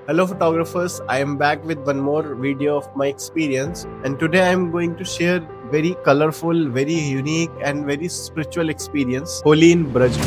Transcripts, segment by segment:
Hello, photographers. I am back with one more video of my experience, and today I am going to share very colorful, very unique, and very spiritual experience Holi in Braj.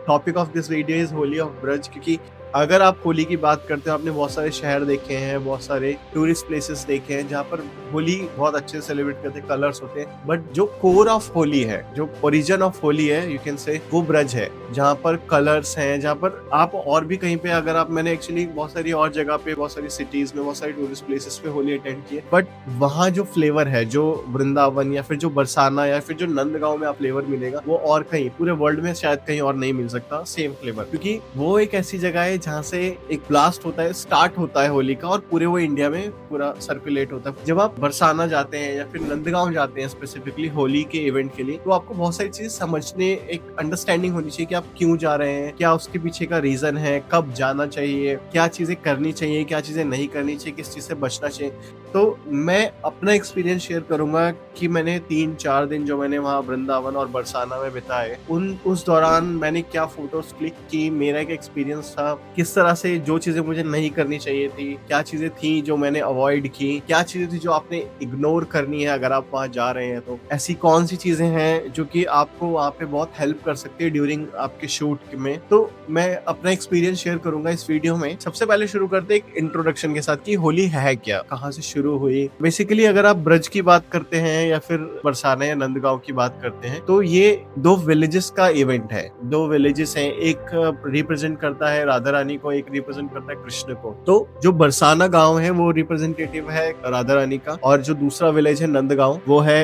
Topic of this video is Holi of Braj, क्योंकि अगर आप होली की बात करते हो, आपने बहुत सारे शहर देखे हैं, बहुत सारे टूरिस्ट प्लेसेस देखे हैं जहाँ पर होली बहुत अच्छे से सेलिब्रेट करते हैं, कलर्स होते हैं, बट जो कोर ऑफ होली है, जो ओरिजिन ऑफ होली है, यू कैन से, वो ब्रज है, जहाँ पर कलर्स हैं, जहाँ पर आप और भी कहीं पे अगर आप, मैंने एक्चुअली बहुत सारी और जगह पे, बहुत सारी सिटीज में, बहुत सारी टूरिस्ट प्लेसेस पे होली अटेंड की है, बट वहाँ जो फ्लेवर है, जो वृंदावन या फिर जो बरसाना या फिर जो नंदगांव में आप फ्लेवर मिलेगा, वो और कहीं पूरे वर्ल्ड में शायद कहीं और नहीं मिल सकता सेम फ्लेवर, क्योंकि वो एक ऐसी जगह है जहाँ से एक ब्लास्ट होता है, स्टार्ट होता है होली का, और पूरे वो इंडिया में पूरा सर्कुलेट होता है। जब आप बरसाना जाते हैं या फिर नंदगांव जाते हैं स्पेसिफिकली होली के इवेंट के लिए, तो आपको बहुत सारी चीजें समझने, एक अंडरस्टैंडिंग होनी चाहिए कि आप क्यों जा रहे हैं, क्या उसके पीछे का रीजन है, कब जाना चाहिए, क्या चीजें करनी चाहिए, क्या चीजें नहीं करनी चाहिए, किस चीज से बचना चाहिए। तो मैं अपना एक्सपीरियंस शेयर करूंगा कि मैंने 3-4 दिन जो मैंने वहाँ वृंदावन और बरसाना में बिताए, उस दौरान मैंने क्या फोटोज क्लिक की, मेरा एक एक्सपीरियंस था, किस तरह से जो चीजें मुझे नहीं करनी चाहिए थी, क्या चीजें थी जो मैंने अवॉइड की, क्या चीजें थी जो आपने इग्नोर करनी है अगर आप वहां जा रहे हैं, तो ऐसी कौन सी चीजें हैं जो कि आपको वहां पे बहुत हेल्प कर सकती है ड्यूरिंग आपके शूट में। तो मैं अपना एक्सपीरियंस शेयर करूंगा इस वीडियो में। सबसे पहले शुरू करते हैं एक इंट्रोडक्शन के साथ कि होली है क्या, कहाँ से शुरू हुई। बेसिकली अगर आप ब्रज की बात करते हैं या फिर बरसाना या नंदगांव की बात करते हैं, तो ये दो विलेजेस का इवेंट है। दो विलेजेस हैं, एक रिप्रेजेंट करता है राधा रानी को, एक रिप्रेजेंट करता है कृष्ण को। तो जो बरसाना गांव है वो रिप्रेजेंटेटिव है राधा रानी का, और जो दूसरा विलेज है नंदगांव, वो है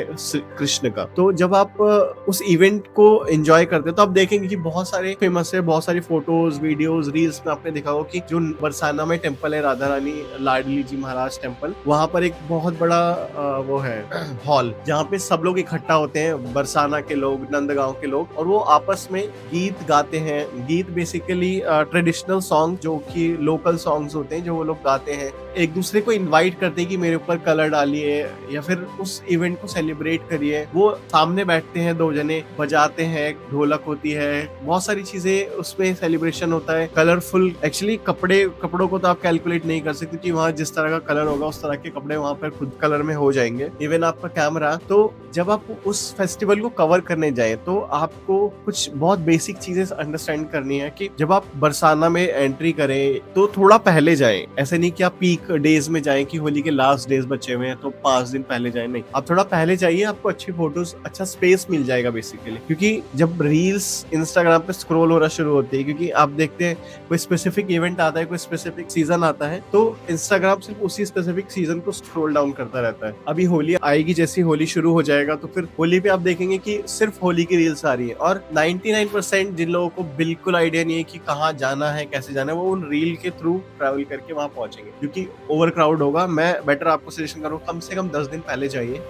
कृष्ण का। तो जब आप उस इवेंट को एंजॉय करते हैं तो आप देखेंगे कि बहुत सारे फेमस है, बहुत सारी फोटोज, वीडियोस, रील्स में आपने देखा होगा कि जो बरसाना में टेम्पल है, राधा रानी लाडली जी महाराज टेम्पल, वहां पर एक बहुत बड़ा वो है हॉल, जहाँ पे सब लोग इकट्ठा होते हैं, बरसाना के लोग, नंदगांव के लोग, और वो आपस में गीत गाते हैं। गीत बेसिकली ट्रेडिशनल सॉन्ग जो कि लोकल सॉन्ग्स होते हैं, जो वो लोग गाते हैं, एक दूसरे को इनवाइट करते हैं कि मेरे ऊपर कलर डालिए या फिर उस इवेंट को सेलिब्रेट करिए। वो सामने बैठते हैं, दो जने बजाते हैं, ढोलक होती है, बहुत सारी चीजें उसमें सेलिब्रेशन होता है। कलरफुल, एक्चुअली कपड़ों को तो आप कैलकुलेट नहीं कर सकते कि वहाँ जिस तरह का कलर होगा उस तरह के कपड़े वहाँ पर खुद कलर में हो जाएंगे, इवन आपका कैमरा। तो जब आप उस फेस्टिवल को कवर करने जाए तो आपको कुछ बहुत बेसिक चीजें अंडरस्टैंड करनी है कि जब आप बरसाना में एंट्री करें तो थोड़ा पहले जाएं। ऐसे नहीं कि आप पीक डेज में जाएं कि होली के लास्ट डेज बचे हुए हैं तो 5 दिन पहले जाएं, नहीं, आप थोड़ा पहले जाइए, आपको अच्छी फोटोज, अच्छा स्पेस मिल जाएगा बेसिकली। क्योंकि जब रील्स इंस्टाग्राम पे स्क्रॉल होना शुरू होती है, क्योंकि आप देखते हैं कोई स्पेसिफिक इवेंट आता है, कोई स्पेसिफिक सीजन आता है, तो इंस्टाग्राम सिर्फ उसी स्पेसिफिक सीजन को स्क्रॉल डाउन करता रहता है। अभी होली आएगी, जैसी होली शुरू हो जाएगा तो फिर होली पे आप देखेंगे कि सिर्फ होली की रील्स आ रही है, और 99% जिन लोगों को बिल्कुल आइडिया नहीं है कि कहाँ जाना है, कैसे जाना है, वो उन रील के थ्रू ट्रैवल करके वहां पहुंचेंगे, क्योंकि ओवर क्राउड होगा। मैं बेटर आपको सजेशन करूँ, कम से कम 10 दिन पहले जाइए।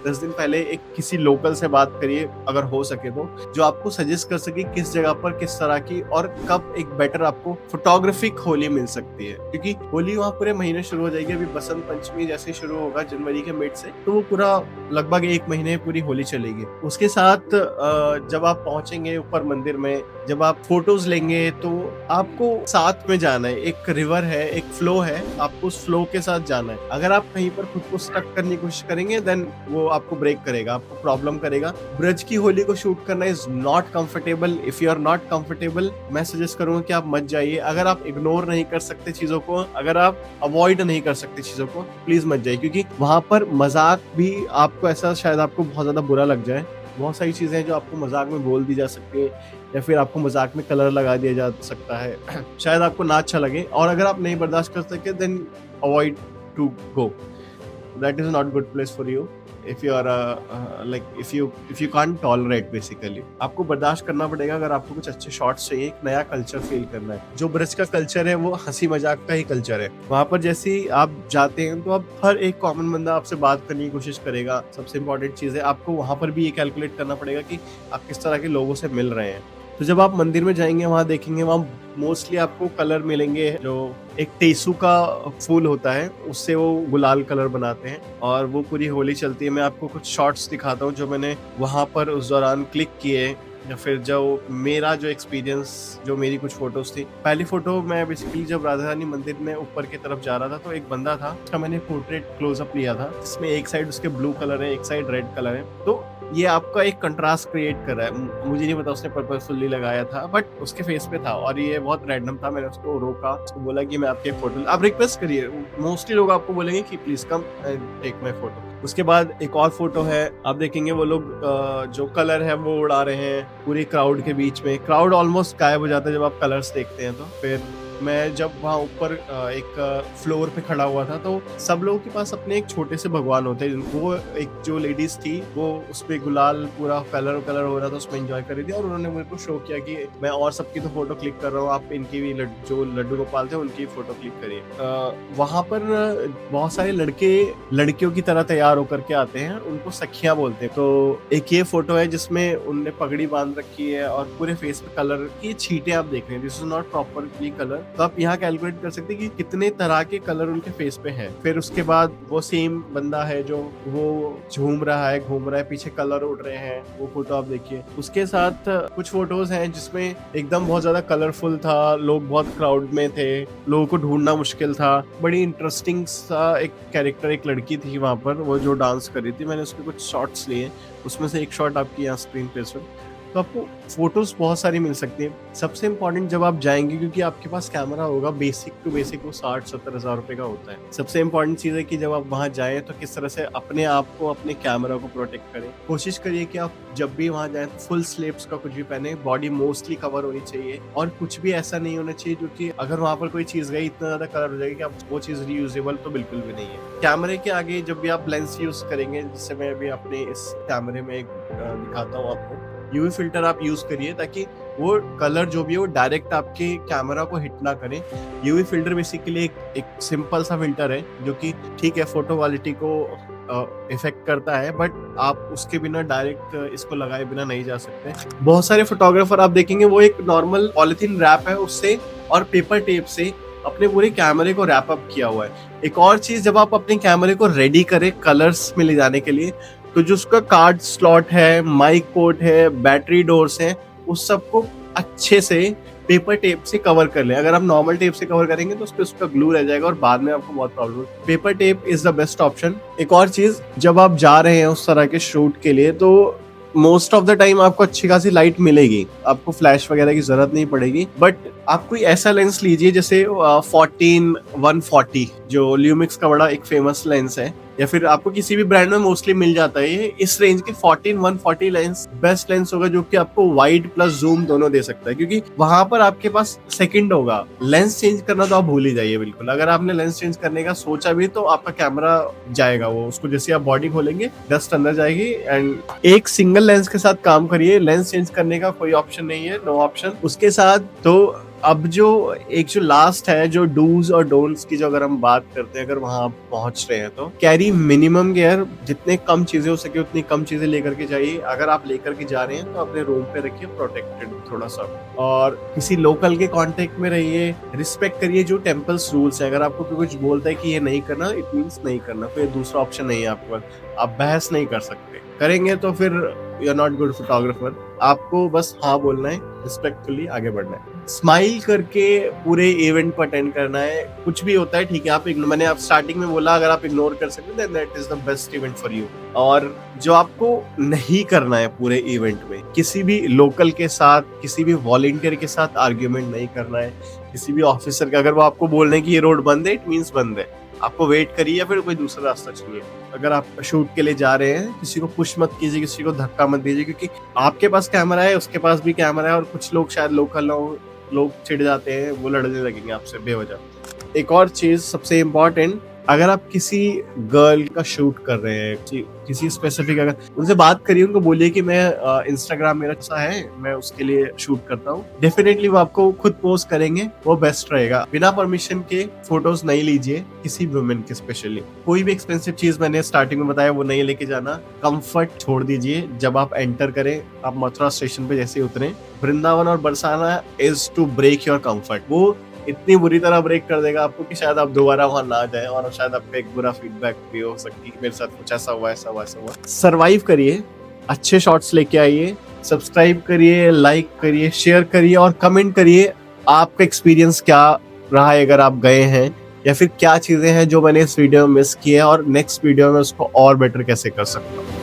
10 दिन पहले एक किसी लोकल से बात करिए अगर हो सके तो, जो आपको सजेस्ट कर सके किस जगह पर किस तरह की और कब एक बेटर आपको फोटोग्राफिक होली मिल सकती है, क्योंकि होली वहाँ पूरे महीने शुरू हो जाएगी। अभी बसंत पंचमी जैसे शुरू होगा जनवरी के मिड से, तो वो पूरा लगभग 1 महीने पूरी होली चलेगी। उसके साथ जब आप पहुंचेंगे ऊपर मंदिर में, जब आप फोटोज लेंगे तो आपको साथ में जाना है। एक रिवर है, एक फ्लो है, आपको उस फ्लो के साथ जाना है। अगर आप कहीं पर खुद को स्टक करने की कोशिश करेंगे देन वो आपको ब्रेक करेगा, आपको प्रॉब्लम करेगा। ब्रज की होली को शूट करना is not comfortable. If you are not comfortable, मैं सजेस्ट करूंगा कि आप मत जाइए। अगर आप इग्नोर नहीं कर सकते चीजों को, अगर आप अवॉइड नहीं कर सकते चीजों को, प्लीज मत जाइए, क्योंकि वहां पर मजाक भी आपको, ऐसा शायद आपको बहुत ज्यादा बुरा लग जाए। बहुत सारी चीजें हैं जो आपको मजाक में बोल दी जा सकती है, या फिर आपको मजाक में कलर लगा दिया जा सकता है शायद आपको ना अच्छा लगे, और अगर आप नहीं बर्दाश्त कर सके then avoid to go. That is not good place for you if you are if you can't tolerate basically। आपको बर्दाश्त करना पड़ेगा अगर आपको कुछ अच्छे शॉट्स चाहिए, एक नया कल्चर फील करना है। जो ब्रज का कल्चर है वो हंसी मजाक का ही कल्चर है। वहां पर जैसे ही आप जाते हैं तो आप, हर एक कॉमन बंदा आपसे बात करने की कोशिश करेगा। सबसे इंपॉर्टेंट चीज है, आपको वहां पर भी ये कैलकुलेट करना पड़ेगा कि आप किस तरह के लोगों से मिल रहे हैं। तो जब आप मंदिर में जाएंगे वहाँ देखेंगे, वहाँ मोस्टली आपको कलर मिलेंगे। जो एक टेसू का फूल होता है उससे वो गुलाल कलर बनाते हैं और वो पूरी होली चलती है। मैं आपको कुछ शॉट्स दिखाता हूँ जो मैंने वहाँ पर उस दौरान क्लिक किए, या फिर जो मेरा जो एक्सपीरियंस, जो मेरी कुछ फोटोज थी। पहली फोटो मैं बेसिकली जब राधा रानी मंदिर में ऊपर की तरफ जा रहा था तो एक बंदा था, उसका मैंने पोर्ट्रेट क्लोजअप लिया था, जिसमें एक साइड उसके ब्लू कलर है, एक साइड रेड कलर है। तो ये आपका एक कंट्रास्ट क्रिएट कर रहा है। मुझे नहीं पता उसने पर्पसफुली लगाया था, बट उसके फेस पे था और ये बहुत रैंडम था। मैंने उसको रोका, उसको बोला कि मैं आपके फोटो, आप रिक्वेस्ट करिए। मोस्टली लोग आपको बोलेंगे कि please come and take my photo. उसके बाद एक और फोटो है, आप देखेंगे वो लोग जो कलर है वो उड़ा रहे हैं पूरी क्राउड के बीच में। क्राउड ऑलमोस्ट गायब हो जाता है जब आप कलर्स देखते हैं। तो फिर मैं जब वहाँ ऊपर एक फ्लोर पे खड़ा हुआ था तो सब लोगों के पास अपने एक छोटे से भगवान होते हैं। वो एक जो लेडीज थी वो उसपे गुलाल पूरा कलर हो रहा था, उसमें एंजॉय कर रही थी और उन्होंने मेरे को शो किया कि मैं और सबकी तो फोटो क्लिक कर रहा हूँ, आप इनकी भी जो लड्डू गोपाल थे उनकी फोटो क्लिक करिए। वहाँ पर बहुत सारे लड़के लड़कियों की तरह तैयार होकर के आते हैं, उनको सखियां बोलते हैं। तो एक ये फोटो है जिसमें उनने पगड़ी बांध रखी है और पूरे फेस पे कलर की छींटे आप देख रहे हैं। This is not properly colour. तो आप यहाँ कैलकुलेट कर सकते हैं कि कितने तरह के कलर उनके फेस पे है। फिर उसके बाद वो सेम बंदा है जो वो झूम रहा है, घूम रहा है, पीछे कलर उड़ रहे हैं, वो फोटो आप देखिए। उसके साथ कुछ फोटोज हैं जिसमें एकदम बहुत ज्यादा कलरफुल था, लोग बहुत क्राउड में थे, लोगों को ढूंढना मुश्किल था। बड़ी इंटरेस्टिंग सा एक कैरेक्टर, एक लड़की थी वहां पर, वो जो डांस कर रही थी। मैंने उसके कुछ शॉट्स लिए, उसमें से एक शॉट आपकी यहाँ स्क्रीन पे। तो आपको फोटोज बहुत सारी मिल सकती हैं। सबसे इम्पोर्टेंट जब आप जाएंगे, क्योंकि आपके पास कैमरा होगा, बेसिक टू बेसिक वो 60-70 हज़ार रुपए का होता है। सबसे इम्पोर्टेंट चीज़ है कि जब आप वहाँ जाएं तो किस तरह से अपने आप को, अपने कैमरा को प्रोटेक्ट करें। कोशिश करिए कि आप जब भी वहाँ जाएं तो फुल स्लीव्स का कुछ भी पहने, बॉडी मोस्टली कवर होनी चाहिए और कुछ भी ऐसा नहीं होना चाहिए जो कि अगर वहाँ पर कोई चीज़ गई इतना ज़्यादा कलर हो जाएगी कि आप वो चीज़ रीयूजेबल तो बिल्कुल भी नहीं है। कैमरे के आगे जब भी आप लेंस यूज करेंगे, जिससे मैं अभी अपने इस कैमरे में दिखाता हूँ आपको, यूवी फिल्टर आप यूज करिए ताकि वो कलर जो भी है वो डायरेक्ट आपके कैमरा को हिट ना करे। यूवी फिल्टर बेसिकली एक सिंपल सा फिल्टर है जो कि ठीक है फोटो क्वालिटी को इफेक्ट करता है, बट आप उसके बिना डायरेक्ट इसको लगाए बिना नहीं जा सकते। बहुत सारे फोटोग्राफर आप देखेंगे वो एक नॉर्मल पॉलिथीन रैप है उससे और पेपर टेप से अपने पूरे कैमरे को रैप अप किया हुआ है। एक और चीज, जब आप अपने कैमरे को रेडी करें कलर्स में ले जाने के लिए, तो जो उसका कार्ड स्लॉट है, माइक पोर्ट है, बैटरी डोर्स हैं, उस सबको अच्छे से पेपर टेप से कवर कर लें। अगर आप नॉर्मल टेप से कवर करेंगे तो उस पर उसका ग्लू रह जाएगा और बाद में आपको बहुत problem. Paper tape is the best option. एक और चीज, जब आप जा रहे हैं उस तरह के शूट के लिए तो मोस्ट ऑफ द टाइम आपको अच्छी खासी लाइट मिलेगी, आपको फ्लैश वगैरह की जरूरत नहीं पड़ेगी। बट आप कोई ऐसा लेंस लीजिए जैसे 14-140 जो ल्यूमिक्स का बड़ा एक फेमस लेंस है, या फिर आपको किसी भी ब्रांड में मोस्टली मिल जाता है। ये इस रेंज के 14-140 लेंस बेस्ट लेंस होगा जो कि आपको वाइड प्लस जूम दोनों दे सकता है, क्योंकि वहां पर आपके पास सेकंड होगा। लेंस चेंज करना तो आप भूल ही जाइए बिल्कुल। अगर आपने लेंस चेंज करने का सोचा भी तो आपका कैमरा जाएगा, वो उसको जैसे आप बॉडी खोलेंगे डस्ट अंदर जाएगी। एंड एक सिंगल लेंस के साथ काम करिए, लेंस चेंज करने का कोई ऑप्शन नहीं है, नो ऑप्शन उसके साथ। तो अब जो लास्ट है, जो डूज और डोंट्स की जो अगर हम बात करते हैं, अगर वहां आप पहुंच रहे हैं तो कैरी मिनिमम गियर, जितने कम चीजें हो सके उतनी कम चीजें लेकर के जाइए। अगर आप लेकर के जा रहे हैं तो अपने रूम पे रखिए प्रोटेक्टेड थोड़ा सा, और किसी लोकल के कांटेक्ट में रहिए। रिस्पेक्ट करिए जो टेम्पल्स रूल्स है। अगर आपको कोई कुछ बोलता है कि ये नहीं करना, इट मीन्स नहीं करना, कोई दूसरा ऑप्शन नहीं है आपके पास। आप बहस नहीं कर सकते, करेंगे तो फिर you are not good photographer. आपको बस हाँ बोलना है, रिस्पेक्टफुली आगे बढ़ना है, स्माइल करके पूरे इवेंट को अटेंड करना है। कुछ भी होता है ठीक है, मैंने आप स्टार्टिंग में बोला अगर आप इग्नोर कर सकते then that is the best event for you. और जो आपको नहीं करना है पूरे इवेंट में, किसी भी लोकल के साथ, किसी भी वॉलंटियर के साथ आर्ग्यूमेंट नहीं करना है। किसी भी ऑफिसर का अगर वो आपको बोल रहे हैं कि ये रोड बंद है, इट मीन्स बंद है, आपको वेट करिए या फिर कोई दूसरा रास्ता चुनिए। अगर आप शूट के लिए जा रहे हैं, किसी को पुश मत कीजिए, किसी को धक्का मत दीजिए, क्योंकि आपके पास कैमरा है, उसके पास भी कैमरा है, और कुछ लोग शायद लोकल लोग चिढ़ जाते हैं, वो लड़ने लगेंगे आपसे बेवजह। एक और चीज सबसे इम्पोर्टेंट, अगर आप किसी गर्ल का शूट कर रहे हैं, किसी स्पेसिफिक, अगर उनसे बात करिए, उनको बोलिए कि मैं इंस्टाग्राम मेरा ऐसा है, मैं उसके लिए शूट करता हूँ, डेफिनेटली वो आपको खुद पोस्ट करेंगे, वो बेस्ट रहेगा। बिना परमिशन के फोटोज नहीं लीजिए, किसी वुमेन के स्पेशली। कोई भी एक्सपेंसिव चीज मैंने स्टार्टिंग में बताया वो नहीं लेके जाना। कंफर्ट छोड़ दीजिए। जब आप एंटर करें, आप मथुरा स्टेशन पे जैसे उतरे, वृंदावन और Barsana is to break your comfort. वो इतनी बुरी तरह ब्रेक कर देगा आपको कि शायद आप दोबारा वहां ना जाए, और शायद आपको एक बुरा फीडबैक भी हो सकती है, मेरे साथ कुछ ऐसा हुआ, ऐसा हुआ, ऐसा हुआ। सर्वाइव करिए, अच्छे शॉट्स लेके आइए, सब्सक्राइब करिए, लाइक करिए, शेयर करिए और कमेंट करिए आपका एक्सपीरियंस क्या रहा है अगर आप गए हैं, या फिर क्या चीजें हैं जो मैंने इस वीडियो में मिस की है और नेक्स्ट वीडियो में उसको और बेटर कैसे कर सकता हूँ।